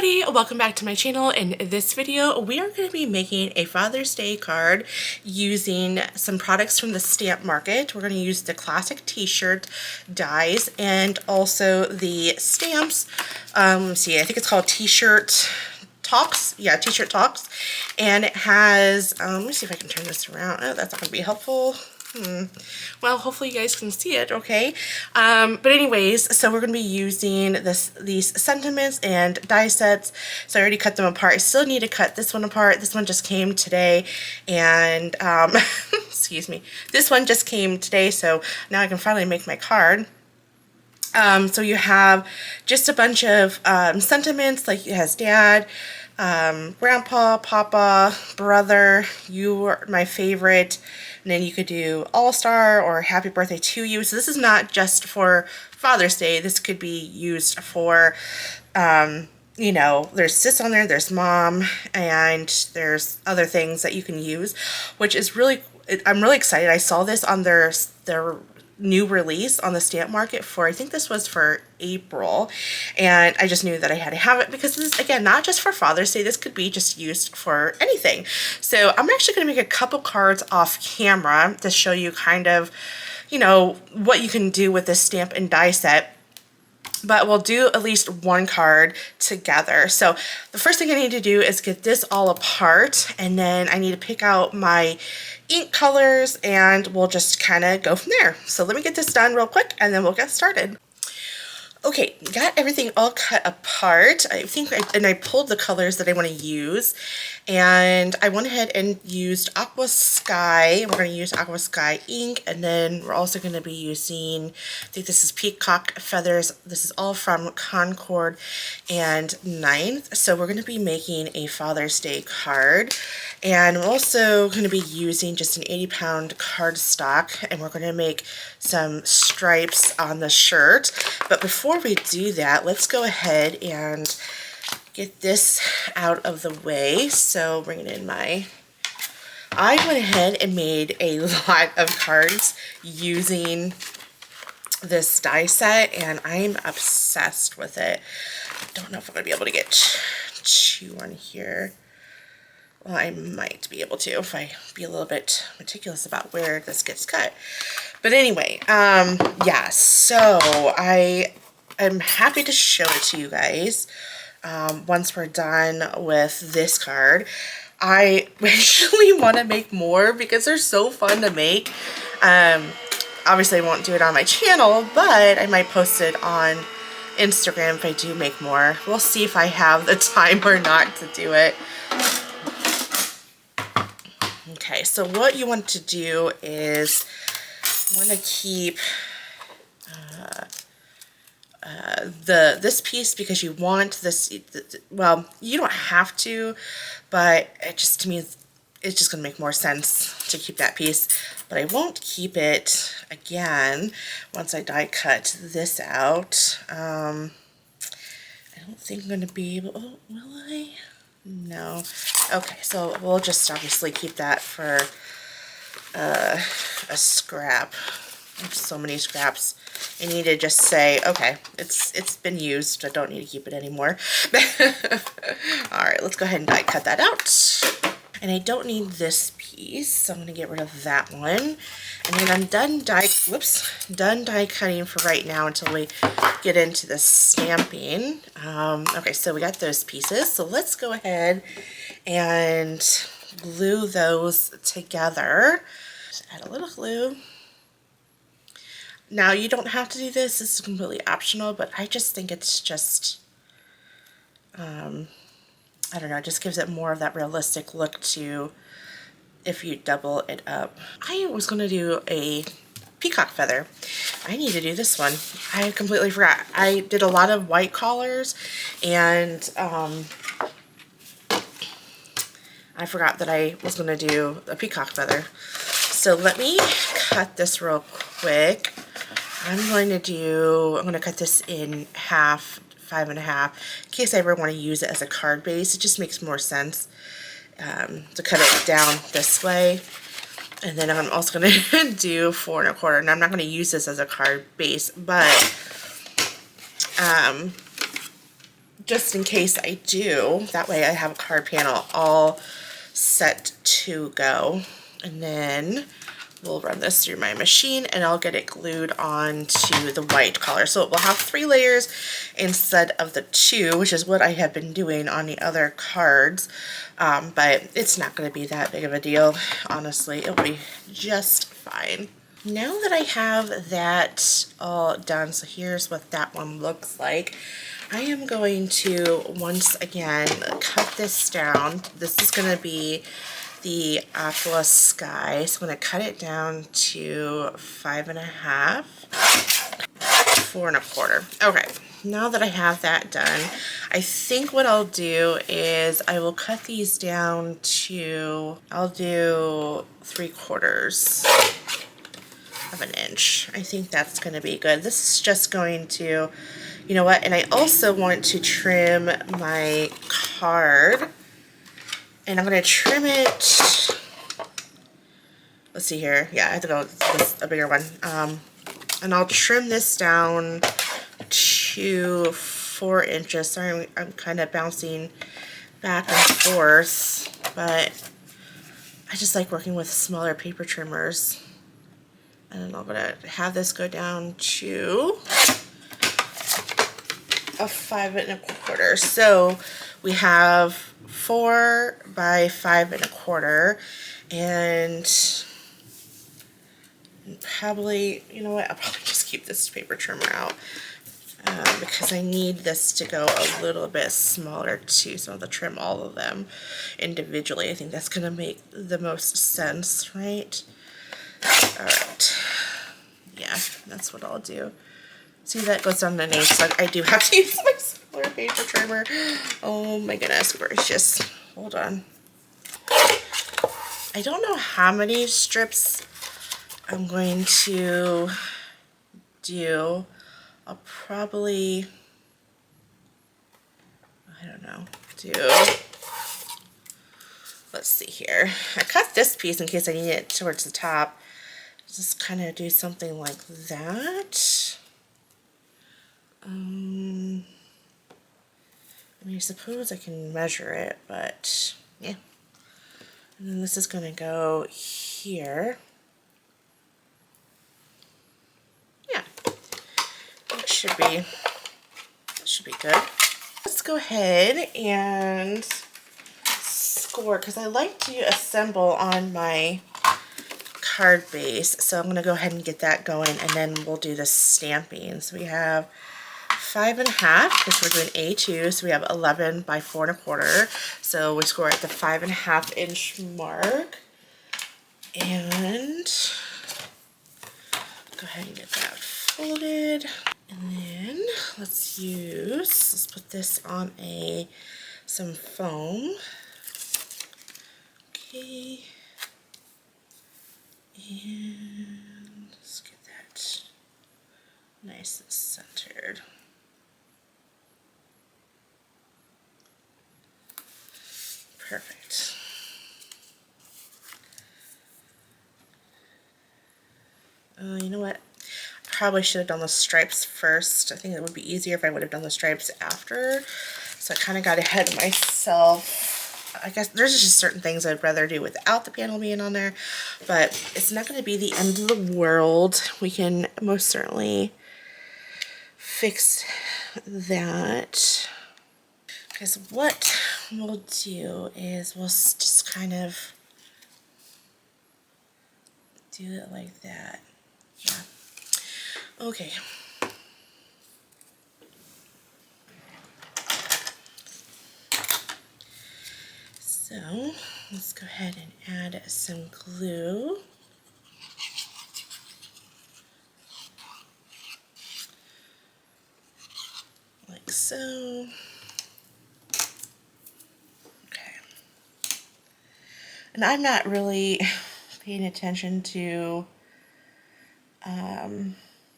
everybody, welcome back to my channel. In this video we are going to be making a Father's Day card using some products from the stamp market. We're going to use the classic t-shirt dies and also the stamps. Let's see, I think it's called t-shirt talks. Yeah, t-shirt talks. And it has let me see if I can turn this around. Oh, that's not going to be helpful. Well, hopefully you guys can see it, okay? But anyways, so we're going to be using these sentiments and die sets. So I already cut them apart. I still need to cut this one apart. This one just came today, and excuse me. This one just came today, so now I can finally make my card. So you have just a bunch of sentiments, like it has dad, grandpa, papa, brother, you are my favorite, and then you could do all-star or happy birthday to you. So this is not just for Father's Day. This could be used for, you know, there's sis on there, there's mom, and there's other things that you can use, which is really, I'm really excited. I saw this on their new release on the stamp market for, I think this was for April, and I just knew that I had to have it because this is, again, not just for Father's Day. This could be just used for anything. So I'm actually going to make a couple cards off camera to show you kind of, you know, what you can do with this stamp and die set. But we'll do at least one card together. So the first thing I need to do is get this all apart, and then I need to pick out my ink colors, and we'll just kind of go from there. So let me get this done real quick, and then we'll get started. Okay, got everything all cut apart. I think I pulled the colors that I want to use, and I went ahead and used Aqua Sky. We're going to use Aqua Sky ink, and then we're also going to be using, I think this is Peacock Feathers. This is all from Concord and Ninth. So we're going to be making a Father's Day card, and we're also going to be using just an 80-pound cardstock, and we're going to make some stripes on the shirt. But before we do that, let's go ahead and get this out of the way. So bringing in I went ahead and made a lot of cards using this die set, and I'm obsessed with it. I don't know if I'm going to be able to get two on here. Well, I might be able to if I be a little bit meticulous about where this gets cut. But anyway, yeah, so I am happy to show it to you guys once we're done with this card. I actually want to make more because they're so fun to make. Obviously, I won't do it on my channel, but I might post it on Instagram if I do make more. We'll see if I have the time or not to do it. Okay, so what you want to do is you want to keep this piece because you want this, well, you don't have to, but it just, to me, it's just going to make more sense to keep that piece. But I won't keep it again once I die cut this out. I don't think I'm going to be able, oh, will I? No. Okay, so we'll just obviously keep that for a scrap. I have so many scraps. I need to just say, okay, it's been used. I don't need to keep it anymore. Alright, let's go ahead and die cut that out. And I don't need this piece, so I'm going to get rid of that one. And then I'm done die cutting for right now until we get into the stamping. Okay, so we got those pieces. So let's go ahead and glue those together. Just add a little glue. Now, you don't have to do this. This is completely optional, but I just think it's just, I don't know, it just gives it more of that realistic look to if you double it up. I was going to do a peacock feather. I need to do this one. I completely forgot. I did a lot of white collars, and I forgot that I was going to do a peacock feather. So let me cut this real quick. I'm going to cut this in half, 5 1/2, in case I ever want to use it as a card base. It just makes more sense to cut it down this way. And then I'm also going to do 4 1/4. And I'm not going to use this as a card base, but just in case I do. That way I have a card panel all set to go. And then we'll run this through my machine and I'll get it glued on to the white color. So it will have 3 layers instead of the 2, which is what I have been doing on the other cards. But it's not going to be that big of a deal. Honestly, it'll be just fine. Now that I have that all done, so here's what that one looks like. I am going to, once again, cut this down. This is going to be the Aqua Sky. So I'm going to cut it down to 5.5, 4.25. Okay, now that I have that done, I think what I'll do is I will cut these down to, I'll do 3/4 of an inch. I think that's going to be good. This is just going to, you know what, and I also want to trim my card, and I'm going to trim it, let's see here, yeah, I have to go with a bigger one, and I'll trim this down to 4 inches. Sorry, I'm kind of bouncing back and forth, but I just like working with smaller paper trimmers. And I'm going to have this go down to a 5.25. So we have 4 by 5.25, and probably, you know what, I'll probably just keep this paper trimmer out because I need this to go a little bit smaller too, so I'll have to trim all of them individually. I think that's going to make the most sense, right? Alright, yeah, that's what I'll do. See, that goes underneath, so I do have to use my smaller paper trimmer. Oh my goodness gracious. Hold on. I don't know how many strips I'm going to do. I'll probably, I don't know, let's see here. I cut this piece in case I need it towards the top. Just kind of do something like that. I mean, I suppose I can measure it, but yeah. And then this is going to go here. Yeah, that should be good. Let's go ahead and score, because I like to assemble on my card base, so I'm going to go ahead and get that going, and then we'll do the stamping. So we have 5.5, because we're doing A2, so we have 11 by 4.25, so we score at the 5.5 inch mark, and go ahead and get that folded, and then let's put this on some foam. Okay. And let's get that nice and centered. Perfect. You know what? I probably should have done the stripes first. I think it would be easier if I would have done the stripes after. So I kind of got ahead of myself. I guess there's just certain things I'd rather do without the panel being on there, but it's not going to be the end of the world. We can most certainly fix that. Because what we'll do is we'll just kind of do it like that. Yeah. Okay. So let's go ahead and add some glue. Like so. Okay. And I'm not really paying attention to,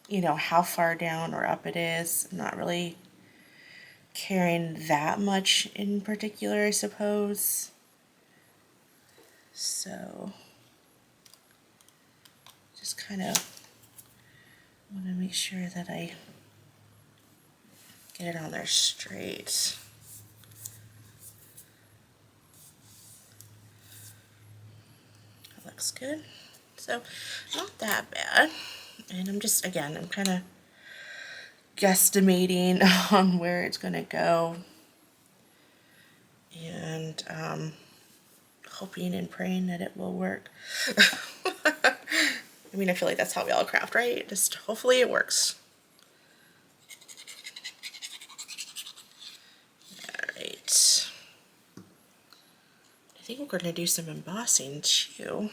you know, how far down or up it is. I'm not really caring that much in particular, I suppose. So just kind of want to make sure that I Get it on there straight. That looks good. So not that bad. And I'm just, again, I'm kind of guesstimating on where it's going to go. And hoping and praying that it will work. I mean, I feel like that's how we all craft, right? Just hopefully it works. Alright. I think we're going to do some embossing too.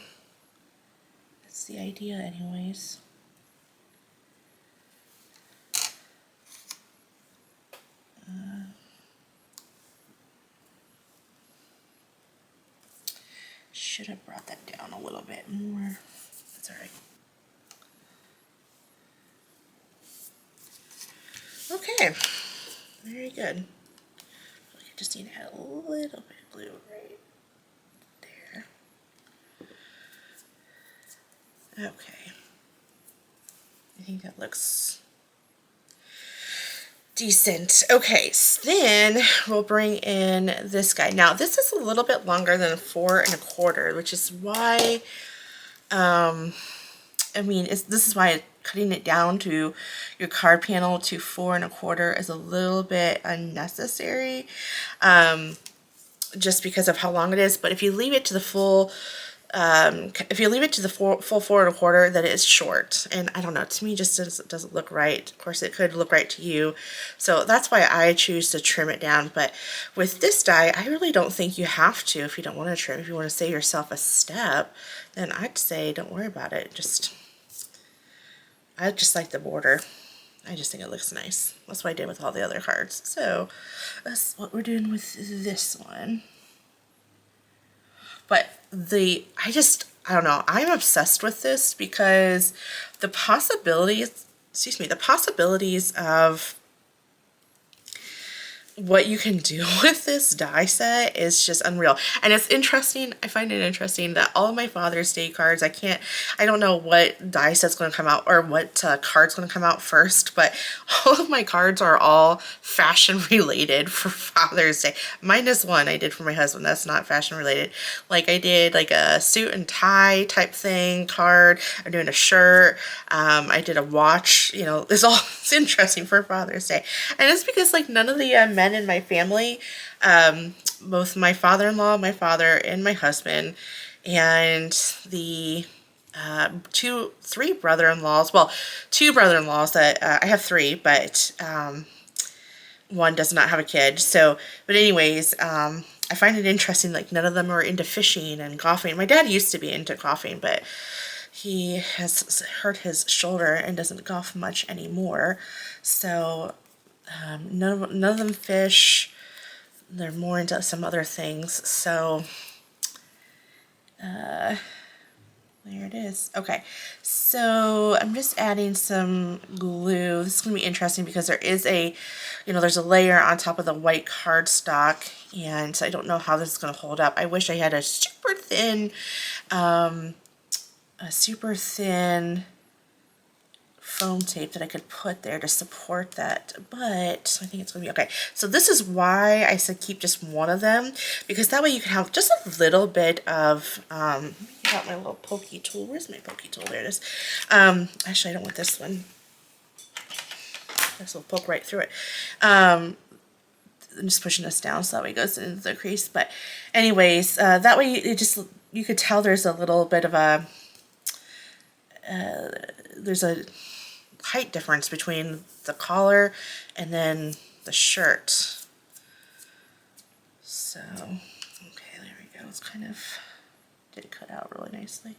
That's the idea anyways. Should have brought that down a little bit more. That's alright. Okay, very good. I just need to add a little bit of blue right there. Okay. I think that looks decent. Okay, so then we'll bring in this guy. Now this is a little bit longer than 4 1/4, which is why, I mean, this is why cutting it down to your card panel to 4 1/4 is a little bit unnecessary, just because of how long it is. But if you leave it to the full, full 4 1/4, then it's short. And I don't know, to me, just doesn't look right. Of course, it could look right to you. So that's why I choose to trim it down. But with this die, I really don't think you have to if you don't want to trim. If you want to save yourself a step, then I'd say don't worry about it. I just like the border. I just think it looks nice. That's what I did with all the other cards. So that's what we're doing with this one. But I don't know, I'm obsessed with this because the possibilities of what you can do with this die set is just unreal. And it's interesting, I find it interesting that all of my Father's Day cards, I don't know what die set's going to come out or what card's going to come out first, but all of my cards are all fashion related for Father's Day. Minus one I did for my husband, that's not fashion related. Like I did like a suit and tie type thing card, I'm doing a shirt, I did a watch, you know, it's interesting for Father's Day. And it's because like none of the men in my family, both my father-in-law, my father, and my husband, and the three brother-in-laws, well, two brother-in-laws that I have three, but one does not have a kid. So, but anyways, I find it interesting, like none of them are into fishing and golfing. My dad used to be into golfing, but he has hurt his shoulder and doesn't golf much anymore. So none of them fish. They're more into some other things. So there it is. Okay, so I'm just adding some glue. This is going to be interesting because there is there's a layer on top of the white cardstock, and I don't know how this is going to hold up. I wish I had a super thin foam tape that I could put there to support that, but I think it's gonna be okay. So this is why I said keep just one of them, because that way you can have just a little bit of let me get out my little pokey tool. Where's my pokey tool? There it is. Actually, I don't want this one. This will poke right through it. I'm just pushing this down so that way it goes into the crease. But anyways, that way you could tell there's a little bit of a there's a height difference between the collar and then the shirt. So, okay, there we go. It's kind of did cut out really nicely.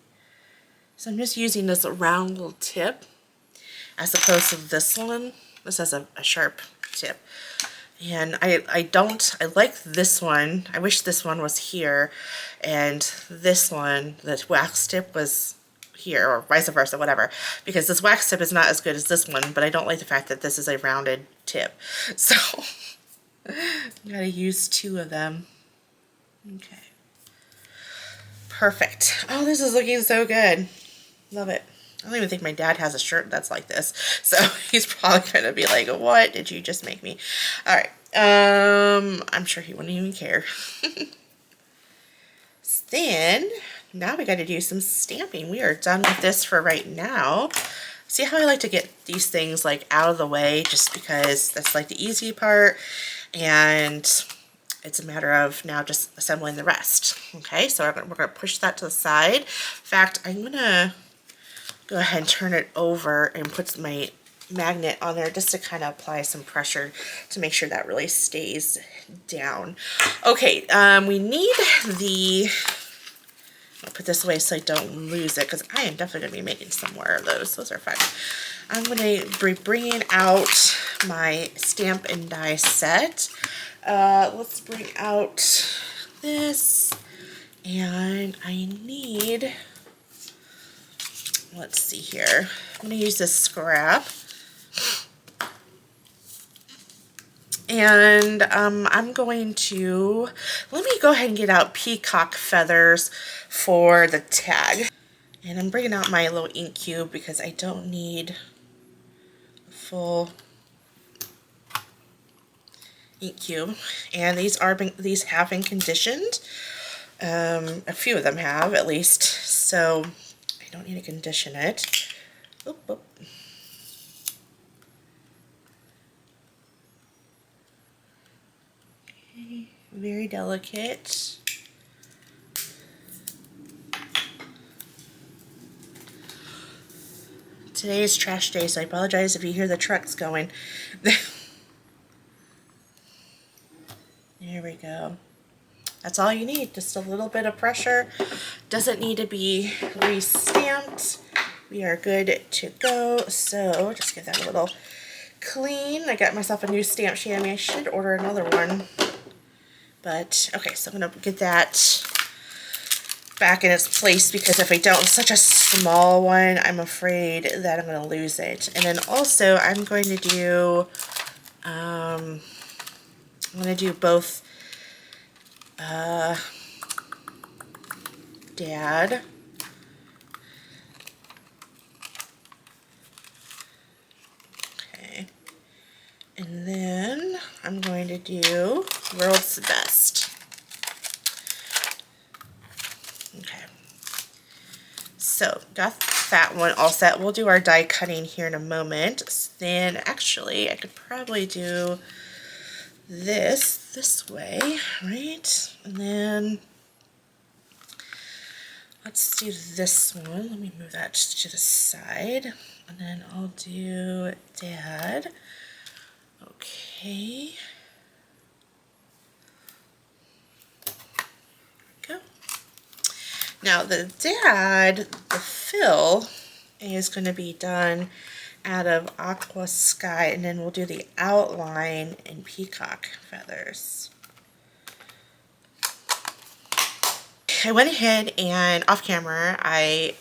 So I'm just using this round little tip as opposed to this one. This has a sharp tip. And I like this one. I wish this one was here and this one, the wax tip, was here, or vice versa, whatever, because this wax tip is not as good as this one, but I don't like the fact that this is a rounded tip. So you gotta use two of them. Okay, perfect. Oh, this is looking so good. Love it. I don't even think my dad has a shirt that's like this. So he's probably going to be like, what did you just make me? All right. I'm sure he wouldn't even care. Then, now we got to do some stamping. We are done with this for right now. See how I like to get these things like out of the way just because that's like the easy part, and it's a matter of now just assembling the rest. Okay, so we're going to push that to the side. In fact, I'm going to go ahead and turn it over and put my magnet on there just to kind of apply some pressure to make sure that really stays down. Okay, we need the, I'll put this away so I don't lose it because I am definitely going to be making some more of those. Those are fun. I'm going to be bringing out my stamp and die set. Let's bring out this, and I need, let's see here, I'm going to use this scrap. And I'm going to, let me go ahead and get out peacock feathers for the tag. And I'm bringing out my little ink cube because I don't need a full ink cube. And these have been conditioned. A few of them have, at least. So I don't need to condition it. Oop, oop. Very delicate. Today is trash day, so I apologize if you hear the trucks going. There we go. That's all you need, just a little bit of pressure. Doesn't need to be re-stamped. We are good to go. So just give that a little clean. I got myself a new stamp chamois. I should order another one. But, okay, so I'm going to get that back in its place because if I don't, it's such a small one, I'm afraid that I'm going to lose it. And then also, I'm going to do, both Dad and then I'm going to do World's Best. Okay. So, got that one all set. We'll do our die cutting here in a moment. Then, actually, I could probably do this way, right? And then, let's do this one. Let me move that just to the side. And then I'll do Dad. Okay. Go. Now the Dad, the fill is going to be done out of aqua sky, and then we'll do the outline in peacock feathers. I went ahead and off camera I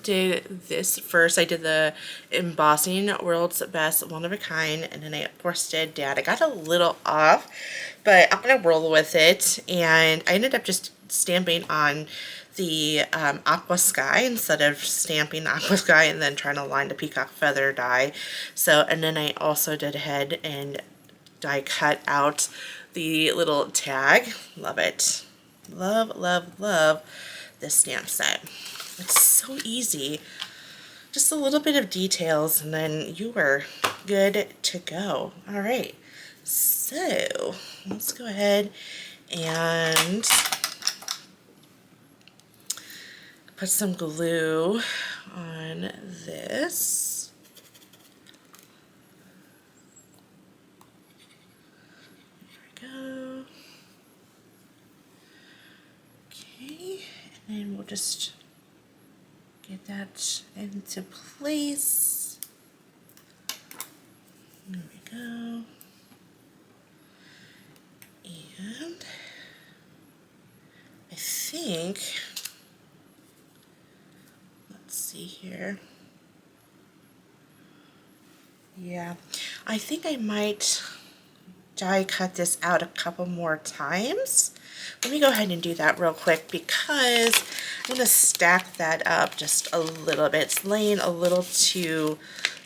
did this first. I did the embossing World's Best One of a Kind, and then I of course did Dad. I got a little off, but I'm gonna roll with it, and I ended up just stamping on the aqua sky instead of stamping aqua sky and then trying to line the peacock feather die. So, and then I also did ahead and die cut out the little tag. Love it. Love, love, love this stamp set. It's so easy. Just a little bit of details and then you are good to go. All right, so let's go ahead and put some glue on this. There we go. Okay, and then we'll just get that into place. There we go. And I think, let's see here. Yeah, I think I might die cut this out a couple more times. Let me go ahead and do that real quick because I'm going to stack that up just a little bit. It's laying a little too,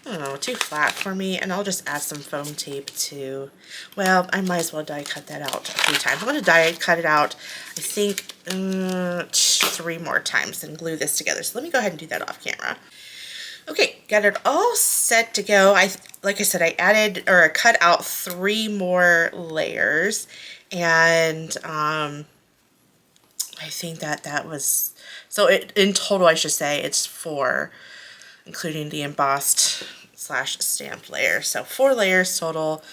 I don't know, too flat for me, and I'll just add some foam tape to, well, I might as well die cut that out a few times. I'm going to die cut it out, I think, 3 more times and glue this together. So let me go ahead and do that off camera. Okay, got it all set to go. Like I said, I added or cut out 3 more layers, and I think that was, so in total I should say it's 4, including the embossed / stamped layer. So 4 layers total.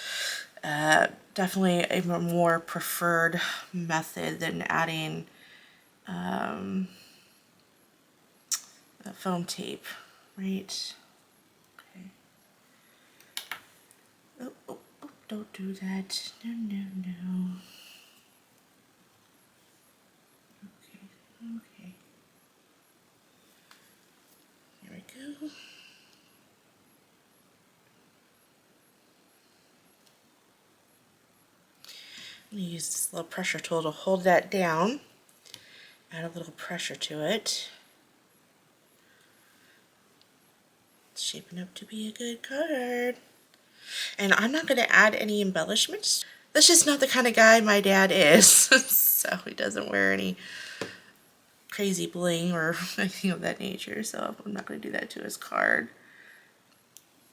Definitely a more preferred method than adding foam tape. Right. Okay. Oh, don't do that. No. Okay. Here we go. I'm going to use this little pressure tool to hold that down. Add a little pressure to it. It's shaping up to be a good card. And I'm not going to add any embellishments. That's just not the kind of guy my dad is. So he doesn't wear any crazy bling or anything of that nature. So I'm not going to do that to his card.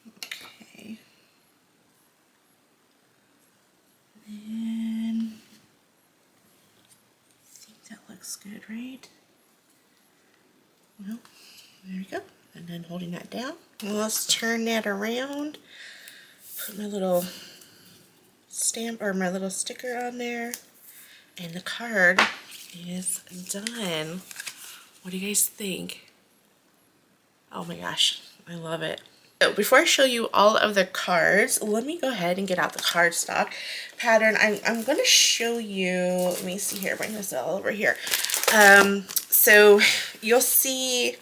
Okay. And I think that looks good, right? Well, there we go. And then holding that down. Well, let's turn that around. Put my little stamp or my little sticker on there. And the card is done. What do you guys think? Oh my gosh, I love it. So before I show you all of the cards, let me go ahead and get out the cardstock pattern. I'm going to show you, let me see here, bring this all over here. So you'll see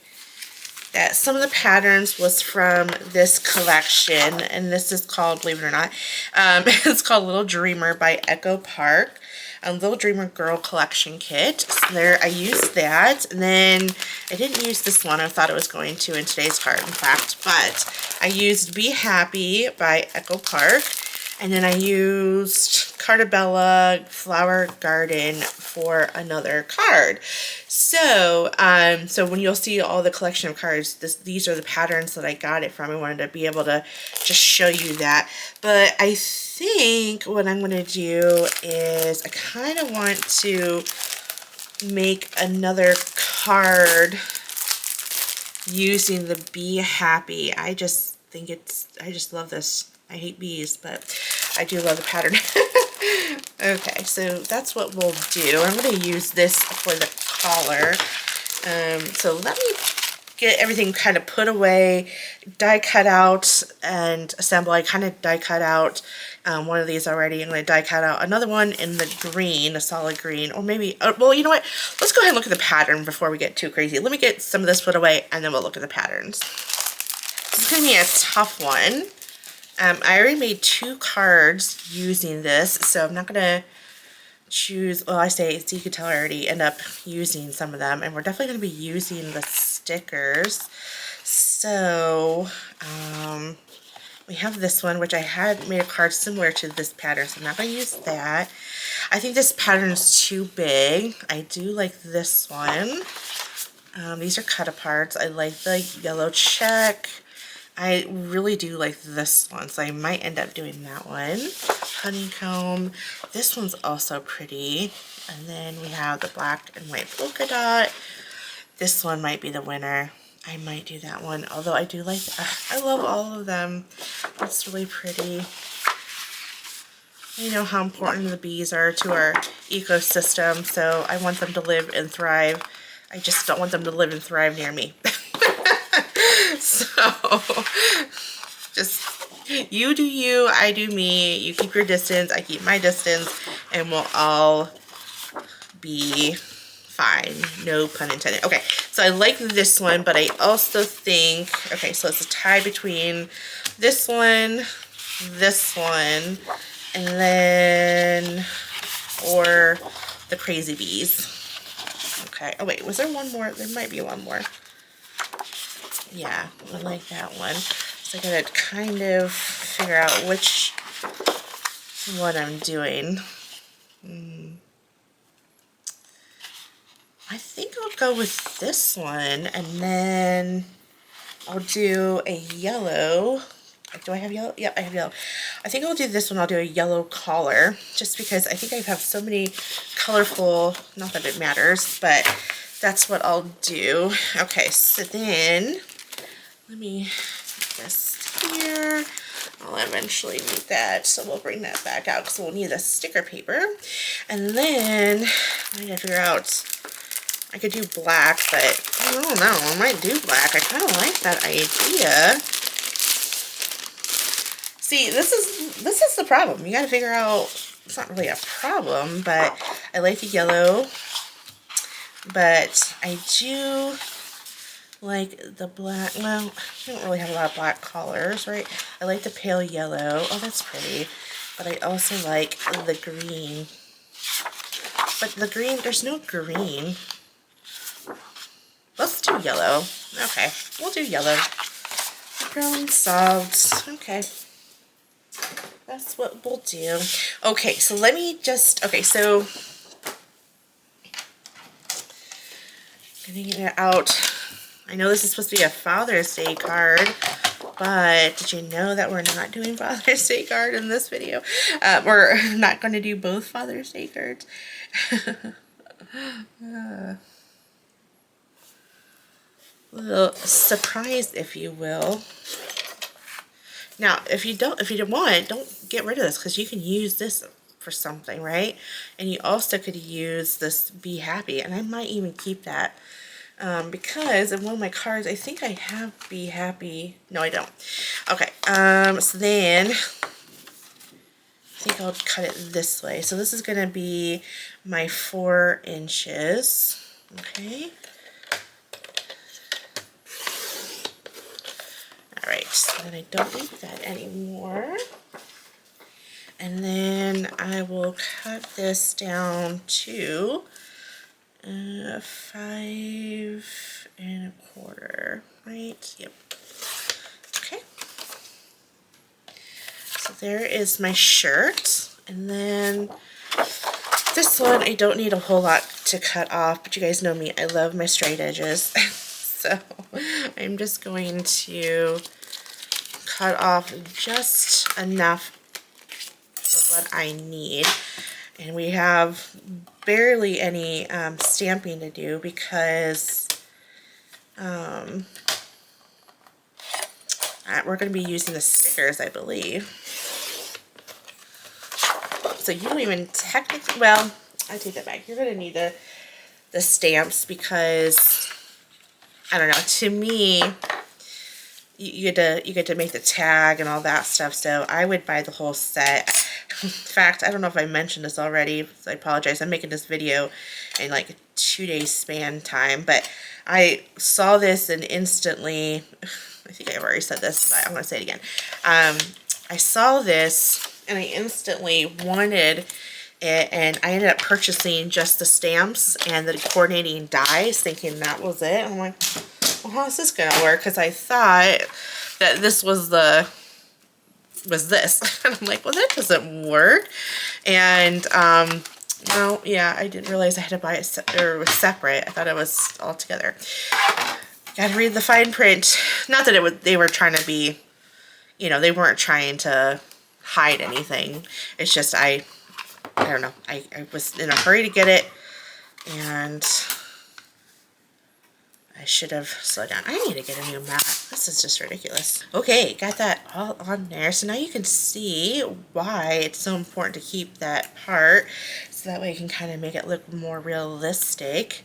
that some of the patterns was from this collection, and this is called, believe it or not, it's called Little Dreamer by Echo Park. A Little Dreamer Girl Collection Kit. So there, I used that, and then I didn't use this one. I thought it was going to in today's card, in fact, but I used Be Happy by Echo Park, and then I used Cartabella Flower Garden for another card. So, so when you'll see all the collection of cards, these are the patterns that I got it from. I wanted to be able to just show you that. But I think what I'm going to do is I kind of want to make another card using the Be Happy. I just think I just love this. I hate bees, but I do love the pattern. Okay, so that's what we'll do. I'm going to use this for the collar. So let me get everything kind of put away, die cut out, and assemble. I kind of die cut out one of these already. I'm going to die cut out another one in the green, a solid green, or maybe, well, you know what? Let's go ahead and look at the pattern before we get too crazy. Let me get some of this put away, and then we'll look at the patterns. This is going to be a tough one. I already made 2 cards using this, so I'm not going to choose, well, I say, so you could tell I already end up using some of them, and we're definitely going to be using the stickers. So, we have this one, which I had made a card similar to this pattern, so I'm not going to use that. I think this pattern is too big. I do like this one. These are cut-aparts. I like the yellow check. I really do like this one, so I might end up doing that one. Honeycomb. This one's also pretty. And then we have the black and white polka dot. This one might be the winner. I might do that one, although I do like, I love all of them. It's really pretty. You know how important the bees are to our ecosystem, so I want them to live and thrive. I just don't want them to live and thrive near me. So, just, you do you, I do me, you keep your distance, I keep my distance, and we'll all be fine. No pun intended. Okay, so I like this one, but I also think, okay, so it's a tie between this one, And then, or the Crazy Bees. Okay. Oh wait, was there one more? There might be one more. Yeah, I like that one. So I gotta kind of figure out which one I'm doing. I think I'll go with this one, and then I'll do a yellow. Do I have yellow? Yep, I have yellow. I think I'll do this one. I'll do a yellow collar, just because I think I have so many colorful, not that it matters, but that's what I'll do. Okay, so then let me put this here. I'll eventually need that, so we'll bring that back out because we'll need the sticker paper. And then I need to figure out, I could do black, but I don't know, I might do black. I kind of like that idea. See, this is the problem. You got to figure out, it's not really a problem, but I like the yellow, but I do like the black. Well, I don't really have a lot of black collars, right? I like the pale yellow. Oh, that's pretty. But I also like the green. But the green, there's no green. Let's do yellow. Okay, we'll do yellow. Brown soft. Okay. That's what we'll do. Okay, so let me just, okay, so getting it out. I know this is supposed to be a Father's Day card, but did you know that we're not doing Father's Day card in this video? We're not going to do both Father's Day cards. Little surprise, if you will. Now, if you don't want, don't get rid of this, because you can use this for something, right? And you also could use this Be Happy, and I might even keep that. Because in one of my cards, I think I have Be Happy. No, I don't. Okay, so then I think I'll cut it this way. So this is going to be my 4 inches. Okay. Alright, so then I don't need that anymore. And then I will cut this down to 5 1/4, right? Yep. Okay. So there is my shirt. And then this one, I don't need a whole lot to cut off, but you guys know me, I love my straight edges. So I'm just going to cut off just enough for what I need. And we have barely any stamping to do because we're going to be using the stickers, I believe. So you don't even technically, well, I take that back. You're going to need the stamps because, I don't know, to me, you get to make the tag and all that stuff, so I would buy the whole set. In fact, I don't know if I mentioned this already, so I apologize. I'm making this video in like a 2-day span time, but I saw this and instantly, I think I've already said this, but I'm going to say it again. I saw this and I instantly wanted it, and I ended up purchasing just the stamps and the coordinating dies, thinking that was it. I'm like, well, how's this going to work? Because I thought that this was this. And I'm like, well, that doesn't work. And, well, yeah, I didn't realize I had to buy it separate. I thought it was all together. Gotta read the fine print. Not that they were trying to be, you know, they weren't trying to hide anything. It's just, I don't know. I was in a hurry to get it, and I should have slowed down. I need to get a new mat. This is just ridiculous. Okay, got that all on there. So now you can see why it's so important to keep that part. So that way you can kind of make it look more realistic.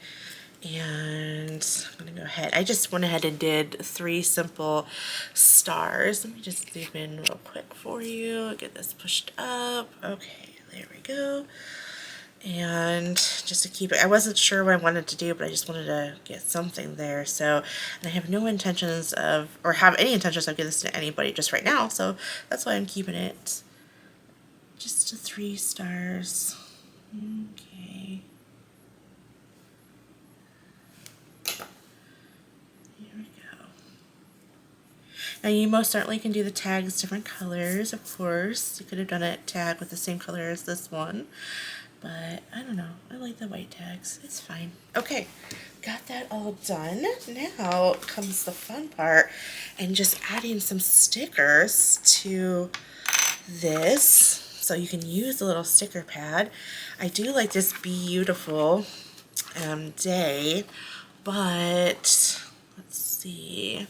And I'm going to go ahead. I just went ahead and did 3 simple stars. Let me just zoom in real quick for you. Get this pushed up. Okay, there we go. And just to keep it, I wasn't sure what I wanted to do, but I just wanted to get something there. So, and I have no intentions of, or have any intentions of giving this to anybody just right now. So that's why I'm keeping it just 3 stars. Okay. Here we go. Now you most certainly can do the tags different colors, of course. You could have done a tag with the same color as this one. But I don't know. I like the white tags. It's fine. Okay, got that all done. Now comes the fun part and just adding some stickers to this so you can use a little sticker pad. I do like this beautiful day, but let's see.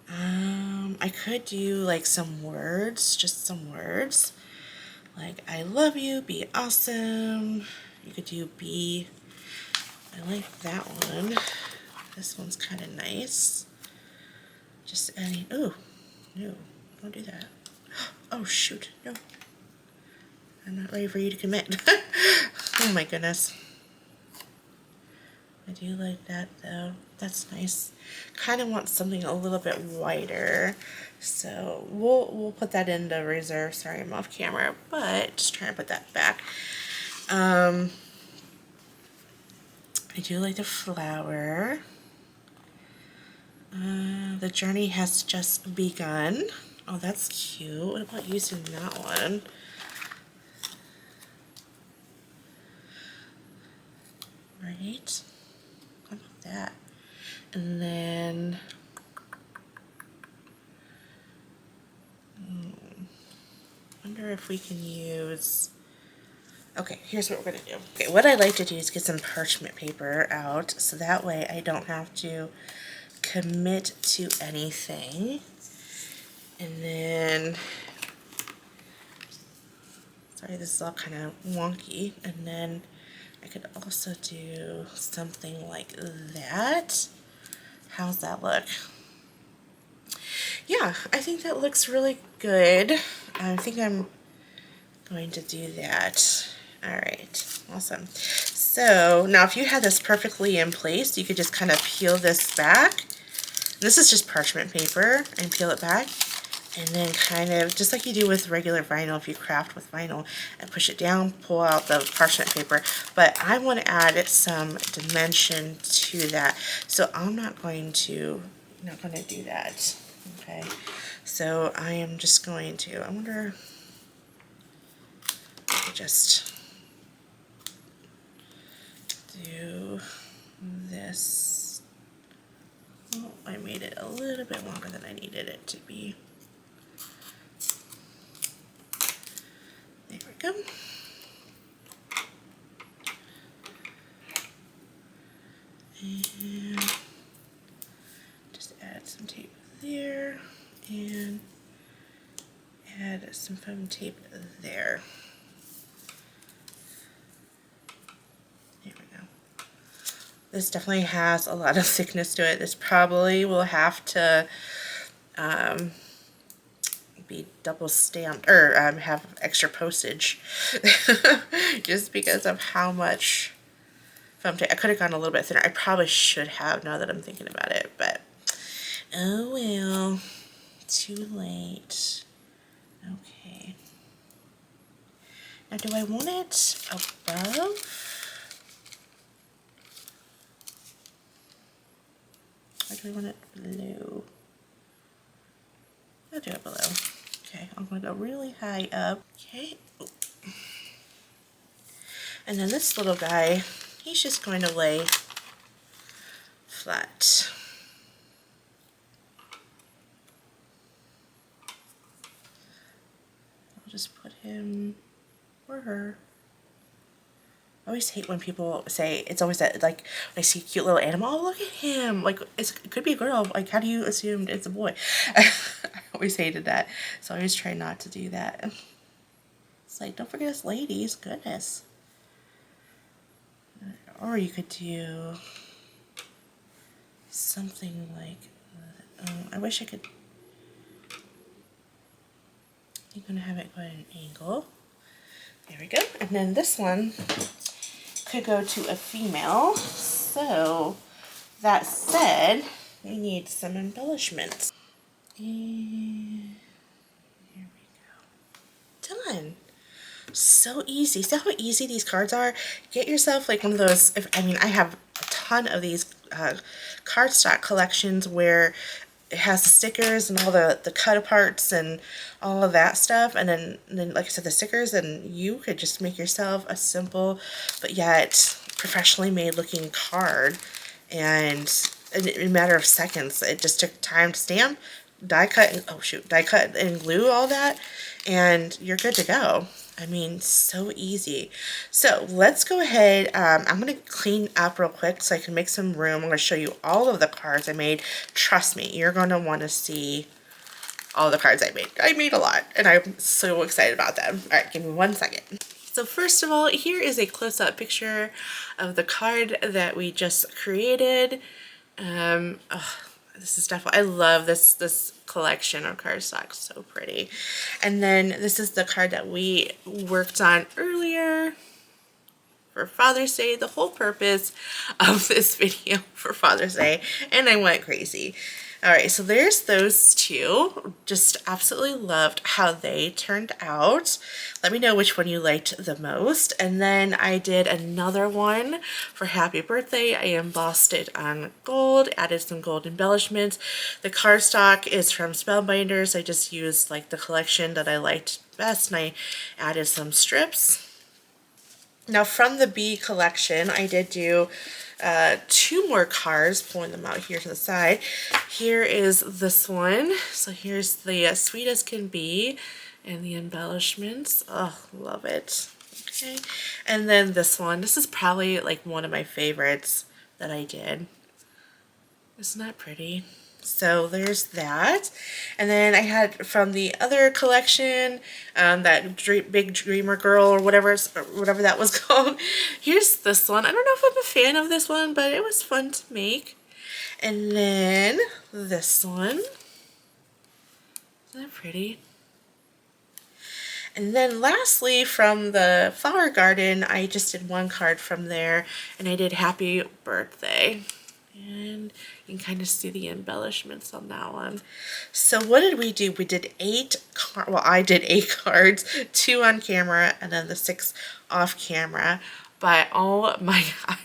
I could do like some words, just some words. Like, I love you, be awesome. You could do be, I like that one. This one's kind of nice. Just adding, oh, no, don't do that. Oh, shoot, no. I'm not ready for you to commit. Oh my goodness. I do like that though. That's nice. Kind of want something a little bit wider. So we'll put that in the reserve. Sorry, I'm off camera, but just trying to put that back. I do like the flower. The journey has just begun. Oh, that's cute. What about using that one? Right? How about that? And then wonder if we can use, okay, here's what we're gonna do. Okay, what I like to do is get some parchment paper out so that way I don't have to commit to anything. And then, sorry, this is all kind of wonky. And then I could also do something like that. How's that look? Yeah, I think that looks really good. I think I'm going to do that. Alright, awesome. So now if you had this perfectly in place, you could just kind of peel this back. This is just parchment paper, and peel it back. And then kind of, just like you do with regular vinyl, if you craft with vinyl, and push it down, pull out the parchment paper. But I want to add some dimension to that. So I'm not going to do that. Okay. So I am just going to, I wonder, just do this. Oh, I made it a little bit longer than I needed it to be. There we go. And just add some tape there and add some foam tape there. There we go. This definitely has a lot of thickness to it. This probably will have to be double stamped or have extra postage just because of how much foam tape. I could have gone a little bit thinner. I probably should have, now that I'm thinking about it, but oh well, too late. Okay. Now, do I want it above? Or do I want it below? I'll do it below. Okay, I'm going to go really high up. Okay. Ooh. And then this little guy, he's just going to lay flat. I'll just put him or her. I always hate when people say, it's always that, like, when I see a cute little animal, oh, look at him. Like, it could be a girl. Like, how do you assume it's a boy? I always hated that. So I always try not to do that. It's like, don't forget us ladies. Goodness. Or you could do something like, I wish I could, I'm going to have it go at an angle. There we go. And then this one could go to a female. So that said, we need some embellishments. And here we go. Done. So easy. See how easy these cards are? Get yourself like one of those, I mean, I have a ton of these cardstock collections where it has the stickers and all the cut aparts and all of that stuff, and then like I said, the stickers, and you could just make yourself a simple but yet professionally made looking card, and in a matter of seconds. It just took time to stamp, die cut, and die cut and glue all that, and you're good to go. I mean, so easy. So let's go ahead. I'm going to clean up real quick so I can make some room. I'm going to show you all of the cards I made. Trust me, you're going to want to see all the cards I made. I made a lot, and I'm so excited about them. All right, give me 1 second. So first of all, here is a close-up picture of the card that we just created. This is definitely, I love this collection of cardstock, so pretty. And then this is the card that we worked on earlier for Father's Day, the whole purpose of this video for Father's Day, and I went crazy. All right, so there's those two. Just absolutely loved how they turned out. Let me know which one you liked the most. And then I did another one for Happy Birthday. I embossed it on gold, added some gold embellishments. The cardstock is from Spellbinders. I just used like the collection that I liked best, and I added some strips. Now from the B collection, I did do 2 more cards, pulling them out here to the side. Here is this one. So here's the Sweet as Can Be and the embellishments. Oh, love it. Okay. And then this one. This is probably like one of my favorites that I did. Isn't that pretty? So there's that. And then I had from the other collection, that Big Dreamer Girl or whatever that was called. Here's this one. I don't know if I'm a fan of this one, but it was fun to make. And then this one. Isn't that pretty? And then lastly, from the flower garden, I just did 1 card from there, and I did Happy Birthday. And you can kind of see the embellishments on that one. So what did we do? We did 8 cards. Well, I did 8 cards, 2 on camera and then the 6 off camera. But oh my God,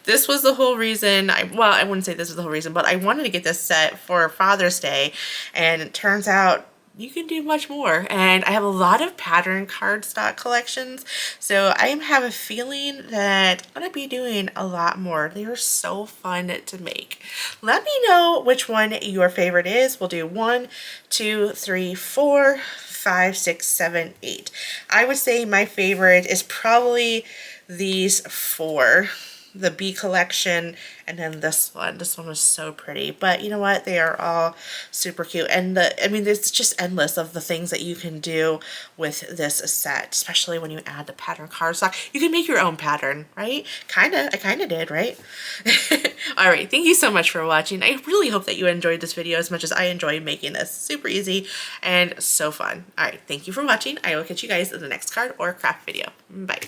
this was the whole reason. Well, I wouldn't say this was the whole reason, but I wanted to get this set for Father's Day, and it turns out you can do much more. And I have a lot of pattern cardstock collections, so I have a feeling that I'm going to be doing a lot more. They are so fun to make. Let me know which one your favorite is. We'll do 1, 2, 3, 4, 5, 6, 7, 8. I would say my favorite is probably these 4. The B collection, and then this one. This one was so pretty, but you know what? They are all super cute, and I mean, it's just endless of the things that you can do with this set, especially when you add the pattern cardstock. You can make your own pattern, right? I kind of did, right? All right, thank you so much for watching. I really hope that you enjoyed this video as much as I enjoyed making this. Super easy and so fun. All right, thank you for watching. I will catch you guys in the next card or craft video. Bye.